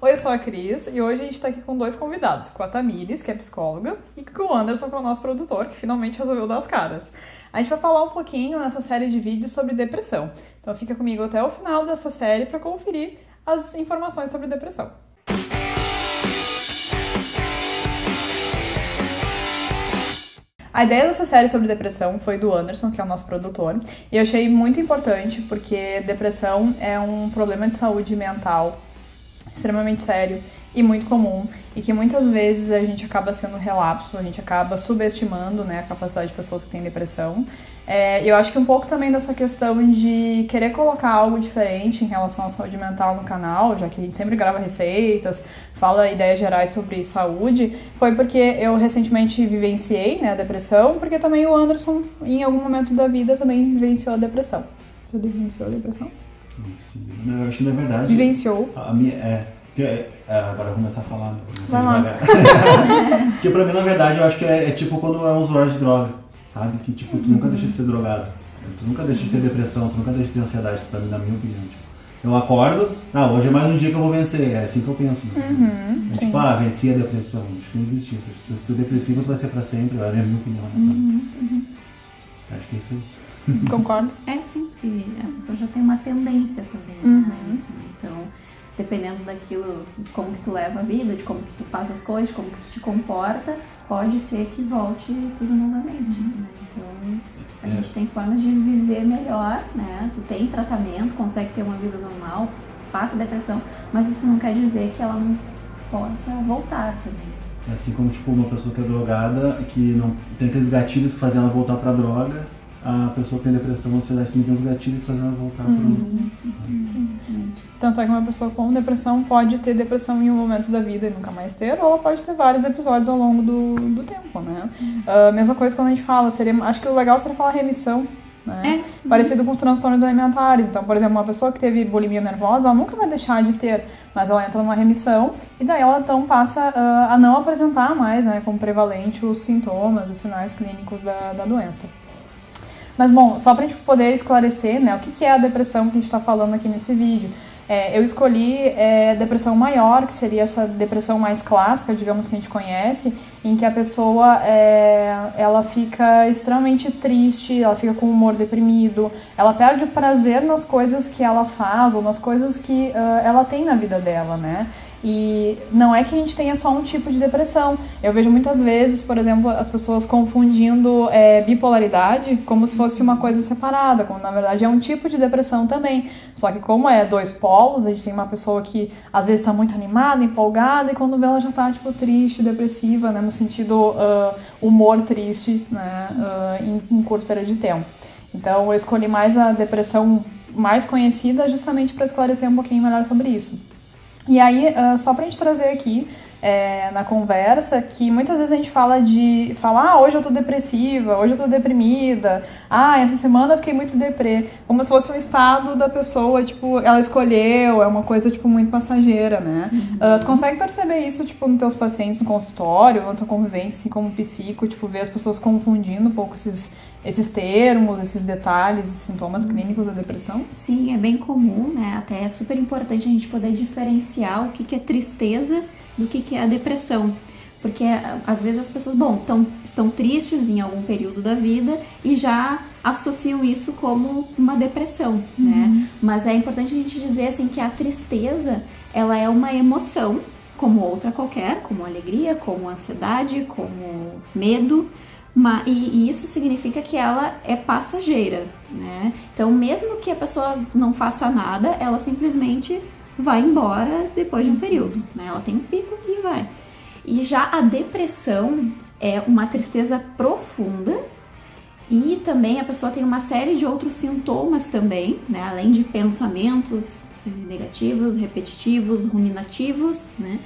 Oi, eu sou a Cris e hoje a gente tá aqui com 2 convidados, com a Tamires, que é psicóloga, e com o Anderson, que é o nosso produtor, que finalmente resolveu dar as caras. A gente vai falar um pouquinho nessa série de vídeos sobre depressão. Então fica comigo até o final dessa série para conferir as informações sobre depressão. A ideia dessa série sobre depressão foi do Anderson, que é o nosso produtor, e eu achei muito importante porque depressão é um problema de saúde mental extremamente sério e muito comum, e que muitas vezes a gente acaba sendo relapso, a gente acaba subestimando, né, a capacidade de pessoas que têm depressão. Eu acho que um pouco também dessa questão de querer colocar algo diferente em relação à saúde mental no canal, já que a gente sempre grava receitas, fala ideias gerais sobre saúde, foi porque eu recentemente vivenciei, né, a depressão, porque também o Anderson, em algum momento da vida, também vivenciou a depressão. Você vivenciou a depressão? Sim, eu acho que na verdade... Vivenciou. A minha, agora eu vou começar a falar. Vai lá. Porque pra mim, na verdade, eu acho que é tipo quando é um usuário de droga, sabe? Que tipo, tu nunca deixa de ser drogado. Tu nunca deixa de ter depressão, tu nunca deixa de ter ansiedade, pra mim, na minha opinião. Tipo, eu acordo, hoje é mais um dia que eu vou vencer, é assim que eu penso. Né? Tipo, venci a depressão. Acho que não existe isso. Se tu é depressivo, tu vai ser pra sempre, é a minha opinião. Acho que é isso aí. Concordo. Sim, e a pessoa já tem uma tendência também a isso, né? Então, dependendo daquilo, de como que tu leva a vida, de como que tu faz as coisas, de como que tu te comporta, pode ser que volte tudo novamente, né? Então, a gente tem formas de viver melhor, né? Tu tem tratamento, consegue ter uma vida normal, passa a depressão, mas isso não quer dizer que ela não possa voltar também. Assim como tipo, uma pessoa que é drogada, que não tem aqueles gatilhos que fazem ela voltar pra droga, a pessoa que tem depressão, ansiedade também tem os gatilhos fazendo ela voltar Tanto é que uma pessoa com depressão pode ter depressão em um momento da vida e nunca mais ter, ou ela pode ter vários episódios ao longo do tempo, né? Mesma coisa quando a gente fala, acho que o legal seria falar remissão, né? Parecido com os transtornos alimentares. Então, por exemplo, uma pessoa que teve bulimia nervosa, ela nunca vai deixar de ter, mas ela entra numa remissão e daí ela então passa a não apresentar mais, né, como prevalente os sintomas, os sinais clínicos da doença. Mas, bom, só pra gente poder esclarecer, né, o que é a depressão que a gente tá falando aqui nesse vídeo. Eu escolhi depressão maior, que seria essa depressão mais clássica, digamos, que a gente conhece, em que a pessoa ela fica extremamente triste, ela fica com o humor deprimido, ela perde o prazer nas coisas que ela faz ou nas coisas que ela tem na vida dela, né? E não é que a gente tenha só um tipo de depressão. Eu vejo muitas vezes, por exemplo, as pessoas confundindo bipolaridade como se fosse uma coisa separada, quando na verdade é um tipo de depressão também. Só que como é 2 polos, a gente tem uma pessoa que às vezes está muito animada, empolgada, e quando vê ela já está tipo, triste, depressiva, né, no sentido humor triste, né, em um curto período de tempo. Então eu escolhi mais a depressão mais conhecida justamente para esclarecer um pouquinho melhor sobre isso. E aí, só pra gente trazer aqui na conversa, que muitas vezes a gente fala hoje eu tô depressiva, hoje eu tô deprimida, essa semana eu fiquei muito deprê, como se fosse um estado da pessoa, tipo, ela escolheu, é uma coisa, tipo, muito passageira, né? Tu consegue perceber isso, tipo, nos teus pacientes no consultório, na tua convivência, assim, como psico, tipo, ver as pessoas confundindo um pouco esses termos, esses detalhes, esses sintomas clínicos da depressão? Sim, é bem comum, né? Até é super importante a gente poder diferenciar o que é tristeza do que é a depressão. Porque às vezes as pessoas, estão tristes em algum período da vida e já associam isso como uma depressão, né? Mas é importante a gente dizer assim que a tristeza, ela é uma emoção como outra qualquer, como alegria, como ansiedade, como medo. E isso significa que ela é passageira, né? Então, mesmo que a pessoa não faça nada, ela simplesmente vai embora depois de um período, né? Ela tem um pico e vai. E já a depressão é uma tristeza profunda e também a pessoa tem uma série de outros sintomas também, né? Além de pensamentos negativos, repetitivos, ruminativos, né?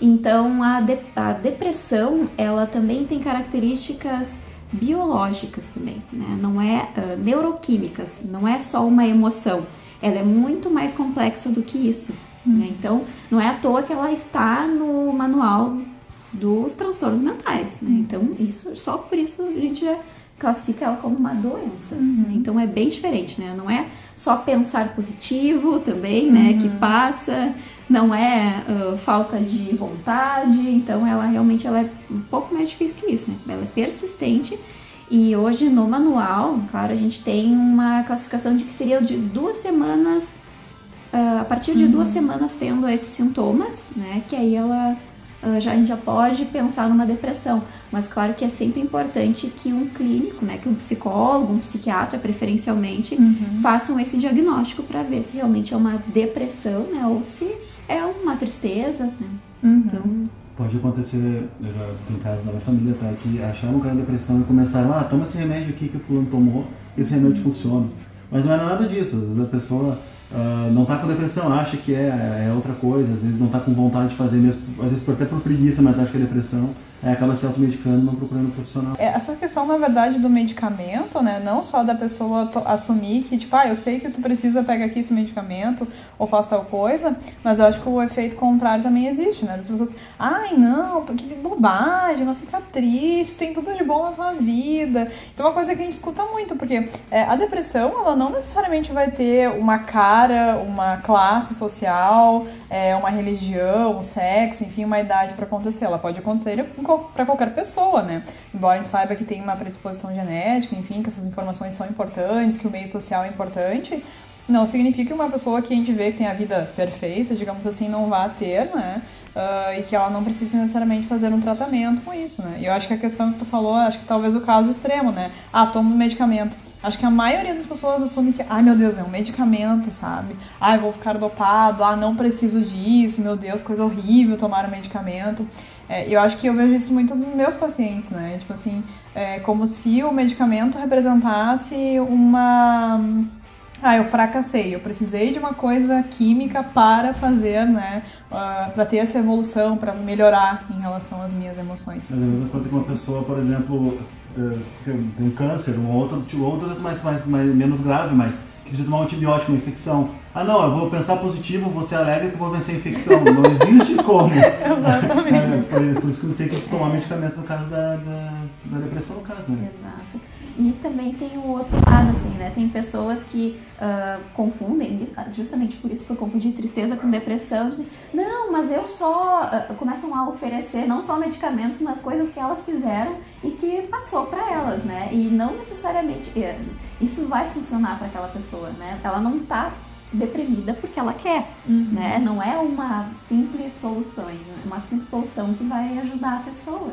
Então, a depressão, ela também tem características biológicas também, né? Não é neuroquímicas, não é só uma emoção. Ela é muito mais complexa do que isso, né? Então, não é à toa que ela está no manual dos transtornos mentais, né? Então, só por isso a gente já classifica ela como uma doença, né? Então é bem diferente, né? Não é só pensar positivo também, né? Que passa, não é falta de vontade, então ela realmente ela é um pouco mais difícil que isso, né? Ela é persistente e hoje no manual, claro, a gente tem uma classificação de que seria de 2 semanas, a partir de 2 semanas tendo esses sintomas, né? Que aí ela a gente já pode pensar numa depressão, mas claro que é sempre importante que um clínico, né, que um psicólogo, um psiquiatra preferencialmente, façam esse diagnóstico para ver se realmente é uma depressão, né, ou se é uma tristeza, né. Então, pode acontecer, eu já tenho casos da minha família, tá, que acharam que era depressão e começaram, toma esse remédio aqui que o fulano tomou, esse remédio funciona. Mas não era nada disso, às vezes a pessoa não está com depressão, acha que é outra coisa, às vezes não está com vontade de fazer mesmo, às vezes até por preguiça, mas acha que é depressão, acaba se automedicando e não procurando um profissional. Essa questão, na verdade, do medicamento, né, não só da pessoa assumir que, tipo, eu sei que tu precisa, pega aqui esse medicamento ou faça tal coisa, mas eu acho que o efeito contrário também existe, né, das pessoas, não, que bobagem, não fica triste, tem tudo de bom na tua vida. Isso é uma coisa que a gente escuta muito, porque a depressão, ela não necessariamente vai ter uma cara, uma classe social, uma religião, um sexo, enfim, uma idade para acontecer. Ela pode acontecer para qualquer pessoa, né? Embora a gente saiba que tem uma predisposição genética, enfim, que essas informações são importantes, que o meio social é importante, não significa que uma pessoa que a gente vê que tem a vida perfeita, digamos assim, não vá ter, né? E que ela não precise necessariamente fazer um tratamento com isso, né? E eu acho que a questão que tu falou, acho que talvez o caso extremo, né? Toma um medicamento. Acho que a maioria das pessoas assume que, meu Deus, é um medicamento, sabe? Eu vou ficar dopado, não preciso disso, meu Deus, coisa horrível tomar um medicamento. Eu acho que eu vejo isso muito dos meus pacientes, né? Tipo assim, como se o medicamento representasse uma... eu fracassei, eu precisei de uma coisa química para fazer, né? Para ter essa evolução, para melhorar em relação às minhas emoções. É a mesma coisa que uma pessoa, por exemplo, tem um câncer, outras menos grave, mas que precisa tomar um antibiótico, uma infecção. Eu vou pensar positivo, vou ser alérgico e vou vencer a infecção. Não existe como. Exatamente. Por isso que tem que tomar medicamento no caso da depressão, no caso, né? Exato. E também tem o outro lado, assim, né? Tem pessoas que confundem, justamente por isso, por confundir tristeza com depressão, dizem, não, mas eu só... começam a oferecer não só medicamentos, mas coisas que elas fizeram e que passou para elas, né? E não necessariamente isso vai funcionar para aquela pessoa, né? Ela não tá deprimida porque ela quer, né? Não é uma simples solução, uma simples solução que vai ajudar a pessoa.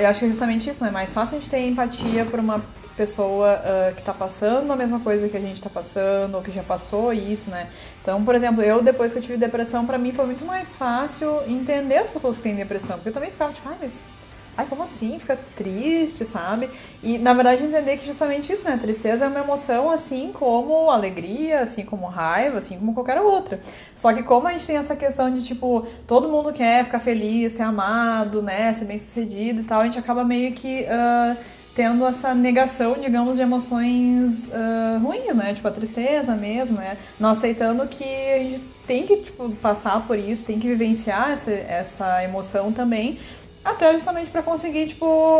Eu acho que é justamente isso, né? É mais fácil a gente ter empatia por uma pessoa que tá passando a mesma coisa que a gente tá passando, ou que já passou isso, né? Então, por exemplo, depois que eu tive depressão, pra mim foi muito mais fácil entender as pessoas que têm depressão, porque eu também ficava tipo, como assim? Fica triste, sabe? E, na verdade, entender que justamente isso, né? Tristeza é uma emoção assim como alegria, assim como raiva, assim como qualquer outra. Só que como a gente tem essa questão de, tipo, todo mundo quer ficar feliz, ser amado, né? Ser bem-sucedido e tal, a gente acaba meio que tendo essa negação, digamos, de emoções ruins, né? Tipo, a tristeza mesmo, né? Não aceitando que a gente tem que, tipo, passar por isso, tem que vivenciar essa emoção também, até justamente pra conseguir, tipo,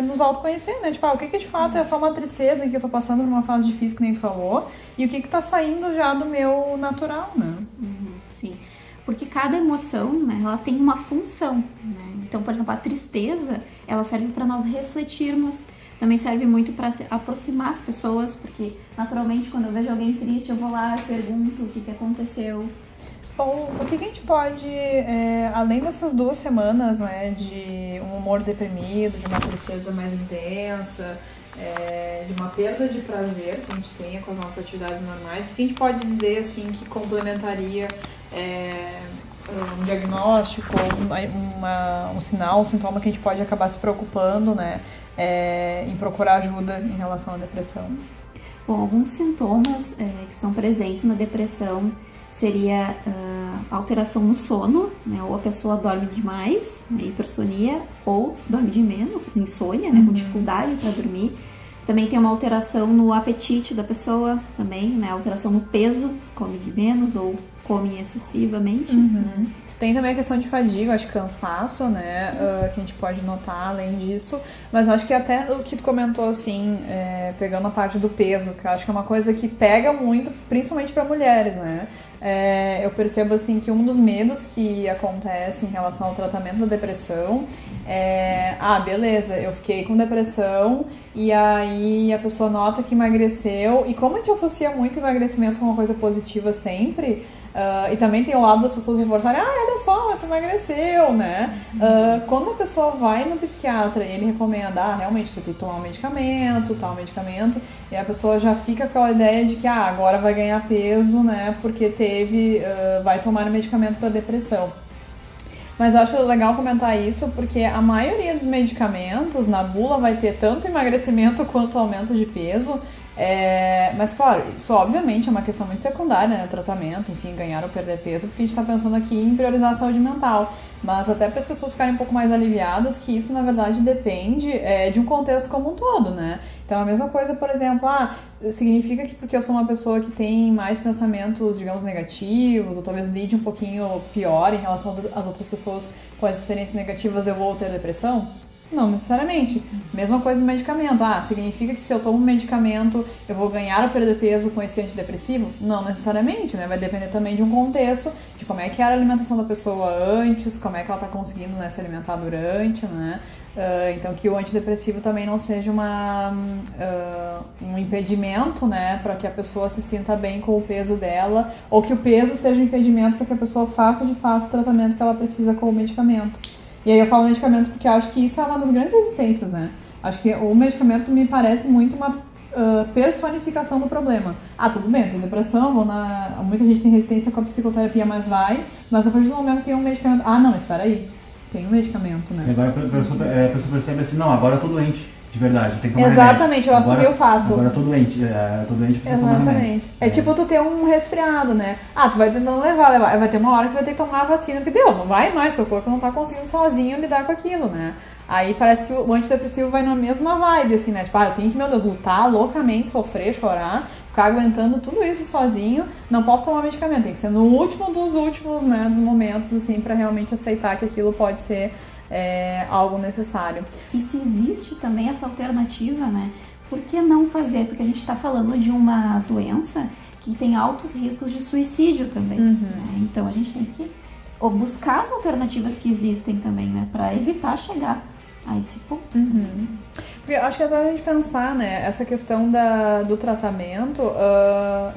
nos autoconhecer, né? Tipo, o que de fato é só uma tristeza que eu tô passando por uma fase difícil, que nem tu falou, e o que tá saindo já do meu natural, né? Sim, porque cada emoção, né, ela tem uma função, né? Então, por exemplo, a tristeza, ela serve para nós refletirmos, também serve muito para aproximar as pessoas, porque naturalmente quando eu vejo alguém triste, eu vou lá e pergunto o que aconteceu. Bom, o que a gente pode, além dessas 2 semanas, né, de um humor deprimido, de uma tristeza mais intensa, de uma perda de prazer que a gente tenha com as nossas atividades normais, o que a gente pode dizer, assim, que complementaria um diagnóstico, um sinal, um sintoma que a gente pode acabar se preocupando, né, em procurar ajuda em relação à depressão? Bom, alguns sintomas que estão presentes na depressão seria alteração no sono, né? Ou a pessoa dorme demais, né? Hipersonia, ou dorme de menos, insônia, né? Com dificuldade para dormir. Também tem uma alteração no apetite da pessoa, também, né? Alteração no peso, come de menos ou come excessivamente, né? Tem também a questão de fadiga, acho que cansaço, né, que a gente pode notar além disso, mas acho que até o que tu comentou, assim, pegando a parte do peso, que eu acho que é uma coisa que pega muito, principalmente para mulheres, né, eu percebo, assim, que um dos medos que acontece em relação ao tratamento da depressão beleza, eu fiquei com depressão e aí a pessoa nota que emagreceu, e como a gente associa muito emagrecimento com uma coisa positiva sempre, e também tem o lado das pessoas reforçarem, olha só, você emagreceu, né? Quando a pessoa vai no psiquiatra e ele recomenda, realmente tu tem que tomar um medicamento, tal medicamento, e a pessoa já fica com aquela ideia de que agora vai ganhar peso, né? Porque vai tomar um medicamento para depressão. Mas eu acho legal comentar isso porque a maioria dos medicamentos na bula vai ter tanto emagrecimento quanto aumento de peso. Mas claro, isso obviamente é uma questão muito secundária, né? Tratamento, enfim, ganhar ou perder peso, porque a gente está pensando aqui em priorizar a saúde mental. Mas até para as pessoas ficarem um pouco mais aliviadas, que isso na verdade depende de um contexto como um todo, né? Então a mesma coisa, por exemplo, significa que porque eu sou uma pessoa que tem mais pensamentos, digamos, negativos, ou talvez lide um pouquinho pior em relação às outras pessoas com as experiências negativas, eu vou ter depressão? Não necessariamente. Mesma coisa no medicamento. Significa que se eu tomo um medicamento eu vou ganhar ou perder peso com esse antidepressivo? Não necessariamente, né? Vai depender também de um contexto, de como é que era a alimentação da pessoa antes, como é que ela tá conseguindo, né, se alimentar durante, né? Então que o antidepressivo também não seja um impedimento, né, para que a pessoa se sinta bem com o peso dela, ou que o peso seja um impedimento para que a pessoa faça de fato o tratamento que ela precisa com o medicamento. E aí eu falo medicamento porque eu acho que isso é uma das grandes resistências, né? Acho que o medicamento me parece muito uma personificação do problema. Tudo bem, eu tenho depressão, muita gente tem resistência com a psicoterapia, mas a partir do momento que tem um medicamento... não, mas espera aí, tem um medicamento, né? E agora a pessoa percebe assim, não, agora eu tô doente. De verdade, tem que tomar Exatamente, remédio. eu assumi o fato. Agora eu tô doente, preciso tomar remédio. Exatamente. É tipo tu ter um resfriado, né? Tu vai tentando levar. Vai ter uma hora que tu vai ter que tomar a vacina, porque não vai mais, teu corpo não tá conseguindo sozinho lidar com aquilo, né? Aí parece que o antidepressivo vai na mesma vibe, assim, né? Tipo, eu tenho que, meu Deus, lutar loucamente, sofrer, chorar, ficar aguentando tudo isso sozinho, não posso tomar medicamento, tem que ser no último dos últimos, né, dos momentos, assim, pra realmente aceitar que aquilo pode ser algo necessário. E se existe também essa alternativa, né? Por que não fazer? Porque a gente está falando de uma doença que tem altos riscos de suicídio também. Né? Então a gente tem que buscar as alternativas que existem também, né? Para evitar chegar a esse ponto. Porque eu acho que até a gente pensar, né, essa questão do tratamento,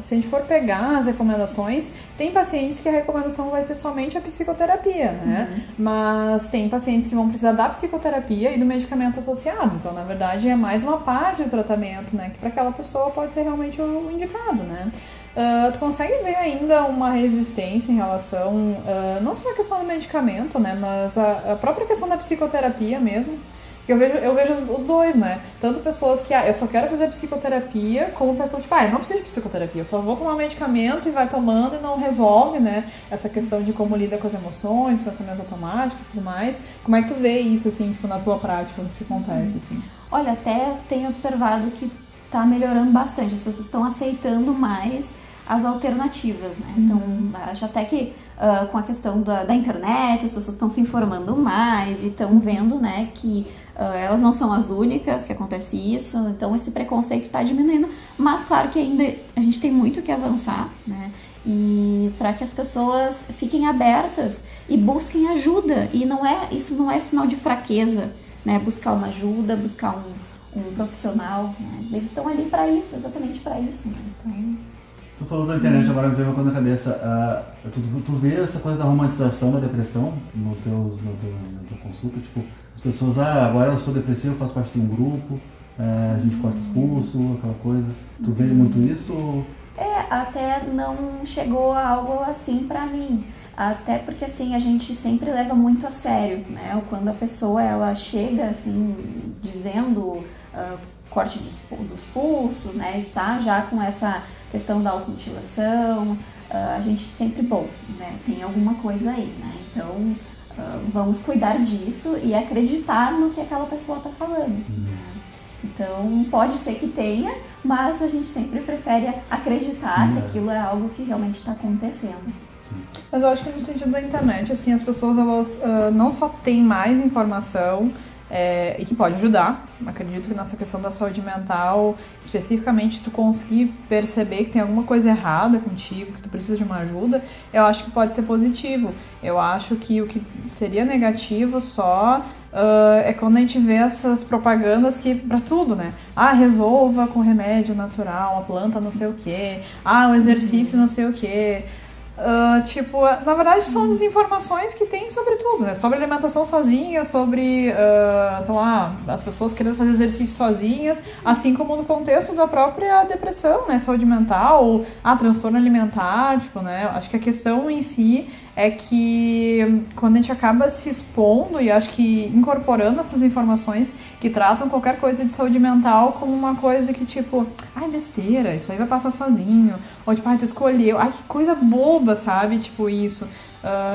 se a gente for pegar as recomendações, tem pacientes que a recomendação vai ser somente a psicoterapia, né? Mas tem pacientes que vão precisar da psicoterapia e do medicamento associado. Então, na verdade, é mais uma parte do tratamento, né, que para aquela pessoa pode ser realmente o indicado, né? Tu consegue ver ainda uma resistência em relação, não só a questão do medicamento, né, mas a própria questão da psicoterapia mesmo. Eu vejo os dois, né? Tanto pessoas que, eu só quero fazer psicoterapia, como pessoas tipo, eu não preciso de psicoterapia, eu só vou tomar medicamento e vai tomando e não resolve, né? Essa questão de como lida com as emoções, pensamentos automáticos e tudo mais. Como é que tu vê isso, assim, tipo, na tua prática, o que acontece, assim? Olha, até tenho observado que tá melhorando bastante, as pessoas estão aceitando mais as alternativas, né? Então, acho até que com a questão da internet, as pessoas estão se informando mais e estão vendo, né, que elas não são as únicas que acontece isso, então esse preconceito está diminuindo, mas claro que ainda a gente tem muito que avançar, né? E para que as pessoas fiquem abertas e busquem ajuda, e isso não é sinal de fraqueza, né? Buscar uma ajuda, buscar um profissional, né? Eles estão ali para isso, exatamente para isso, né? Então... Tu falou da internet, agora me veio uma coisa na cabeça. Tu vê essa coisa da romantização da depressão na tua consulta? Tipo, as pessoas, agora eu sou depressivo, eu faço parte de um grupo, a gente corta os pulsos, aquela coisa. Tu vê muito isso? Até não chegou a algo assim pra mim. Até porque, assim, a gente sempre leva muito a sério, né? Quando a pessoa, ela chega, assim, dizendo corte dos pulsos, né? Está já com essa questão da automutilação, a gente sempre, né, tem alguma coisa aí, né, então vamos cuidar disso e acreditar no que aquela pessoa está falando, assim, né? Então pode ser que tenha, mas a gente sempre prefere acreditar que aquilo é algo que realmente está acontecendo. Sim. Mas eu acho que no sentido da internet, assim, as pessoas, elas não só têm mais informação, e que pode ajudar. Acredito que nessa questão da saúde mental, especificamente, tu conseguir perceber que tem alguma coisa errada contigo, que tu precisa de uma ajuda, eu acho que pode ser positivo. Eu acho que o que seria negativo só é quando a gente vê essas propagandas que, pra tudo, né? Resolva com remédio natural, a planta não sei o quê, o exercício não sei o quê. Na verdade são desinformações que tem sobre tudo, né? Sobre alimentação sozinha, sobre, sei lá, as pessoas querendo fazer exercício sozinhas, assim como no contexto da própria depressão, né? Saúde mental, transtorno alimentar, né? Acho que a questão em si é que quando a gente acaba se expondo e acho que incorporando essas informações que tratam qualquer coisa de saúde mental como uma coisa que besteira, isso aí vai passar sozinho, ou tu escolheu, que coisa boba, sabe, isso,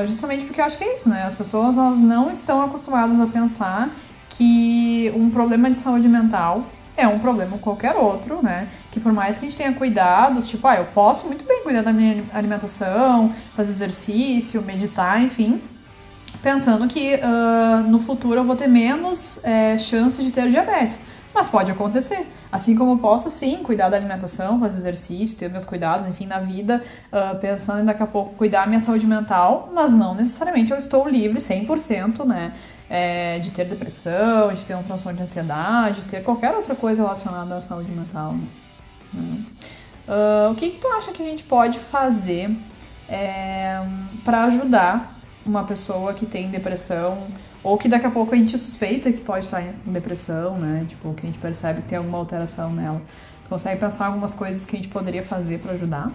justamente porque eu acho que é isso, né, as pessoas, elas não estão acostumadas a pensar que um problema de saúde mental é um problema como qualquer outro, né? Que por mais que a gente tenha cuidados, eu posso muito bem cuidar da minha alimentação, fazer exercício, meditar, enfim, pensando que no futuro eu vou ter menos chance de ter diabetes. Mas pode acontecer. Assim como eu posso, sim, cuidar da alimentação, fazer exercício, ter meus cuidados, enfim, na vida, pensando em daqui a pouco cuidar da minha saúde mental, mas não necessariamente eu estou livre 100%, né? De ter depressão, de ter um transtorno de ansiedade, de ter qualquer outra coisa relacionada à saúde mental. Né? O que tu acha que a gente pode fazer para ajudar uma pessoa que tem depressão ou que daqui a pouco a gente suspeita que pode estar com depressão, né? Que a gente percebe que tem alguma alteração nela. Tu consegue pensar em algumas coisas que a gente poderia fazer para ajudar?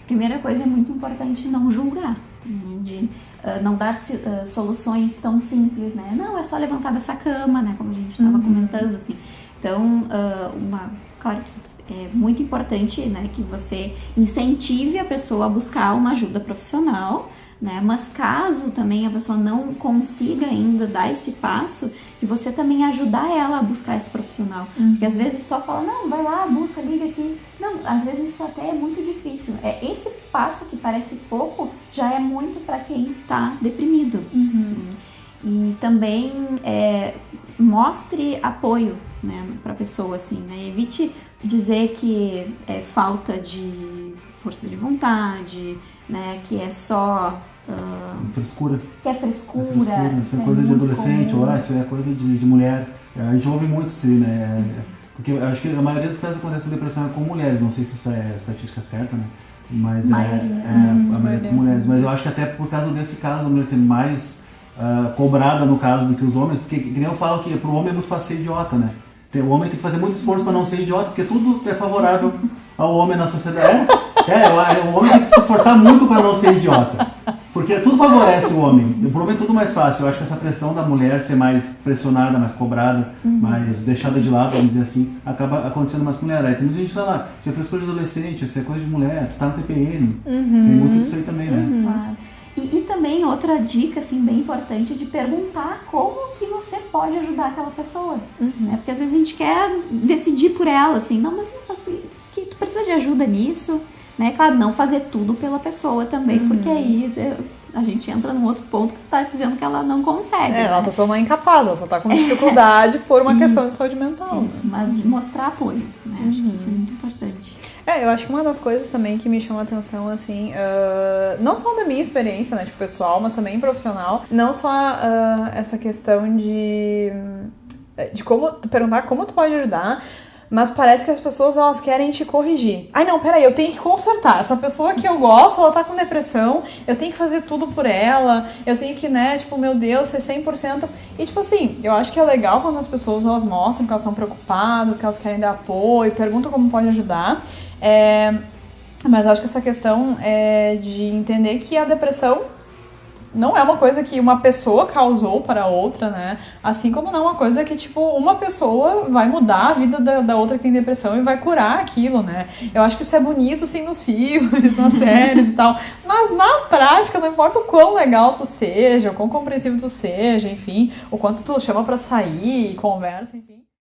Primeira coisa, é muito importante não julgar, de não dar soluções tão simples, né? Não, é só levantar dessa cama, né? Como a gente estava comentando, assim. Então, claro que é muito importante, né, que você incentive a pessoa a buscar uma ajuda profissional, né? Mas caso também a pessoa não consiga ainda dar esse passo, que você também ajudar ela a buscar esse profissional. Porque às vezes só fala, não, vai lá, busca, liga aqui. Não, às vezes isso até é muito difícil. Esse passo que parece pouco, já é muito para quem tá deprimido. E também mostre apoio, né, pra pessoa, assim, né? Evite dizer que é falta de força de vontade, né, que é só frescura. Que é frescura. Isso é coisa de adolescente, ou isso é coisa de mulher. A gente ouve muito isso, né? Porque eu acho que a maioria dos casos acontece com depressão com mulheres, não sei se isso é estatística certa, né? Mas a maioria com mulheres. Mas eu acho que até por causa desse caso, a mulher tem mais cobrada no caso do que os homens, porque que nem eu falo que pro homem é muito fácil ser idiota, né? O homem tem que fazer muito esforço para não ser idiota, porque tudo é favorável ao homem na sociedade. O homem tem que se esforçar muito para não ser idiota. Porque tudo favorece o homem. Pro homem é tudo mais fácil. Eu acho que essa pressão da mulher ser mais pressionada, mais cobrada, mais deixada de lado, vamos dizer assim, acaba acontecendo mais com mulher. Aí tem muita gente que fala, se é frescura de adolescente, se é coisa de mulher, tu tá no TPM. Tem muito disso aí também, né? Claro. E também outra dica, assim, bem importante, de perguntar como que você pode ajudar aquela pessoa. Né? Porque às vezes a gente quer decidir por ela, assim, não, mas assim, que tu precisa de ajuda nisso, né? Claro, não fazer tudo pela pessoa também, porque aí a gente entra num outro ponto que tu tá dizendo que ela não consegue. Né? A pessoa não é incapaz, ela só tá com dificuldade por uma questão de saúde mental. Isso, mas de mostrar apoio, né? Acho que isso é muito importante. Eu acho que uma das coisas também que me chama a atenção, assim, não só da minha experiência, né, tipo, pessoal, mas também profissional, não só essa questão de como perguntar como tu pode ajudar, mas parece que as pessoas, elas querem te corrigir. Não, peraí, eu tenho que consertar. Essa pessoa que eu gosto, ela tá com depressão, eu tenho que fazer tudo por ela, eu tenho que, né, tipo, meu Deus, ser 100%. E, tipo assim, eu acho que é legal quando as pessoas, elas mostram que elas são preocupadas, que elas querem dar apoio, perguntam como pode ajudar. Mas eu acho que essa questão de entender que a depressão não é uma coisa que uma pessoa causou para outra, né? Assim como não é uma coisa que, tipo, uma pessoa vai mudar a vida da outra que tem depressão e vai curar aquilo, né? Eu acho que isso é bonito, assim, nos filmes, nas séries e tal. Mas na prática, não importa o quão legal tu seja, o quão compreensivo tu seja, enfim, o quanto tu chama pra sair, conversa, enfim.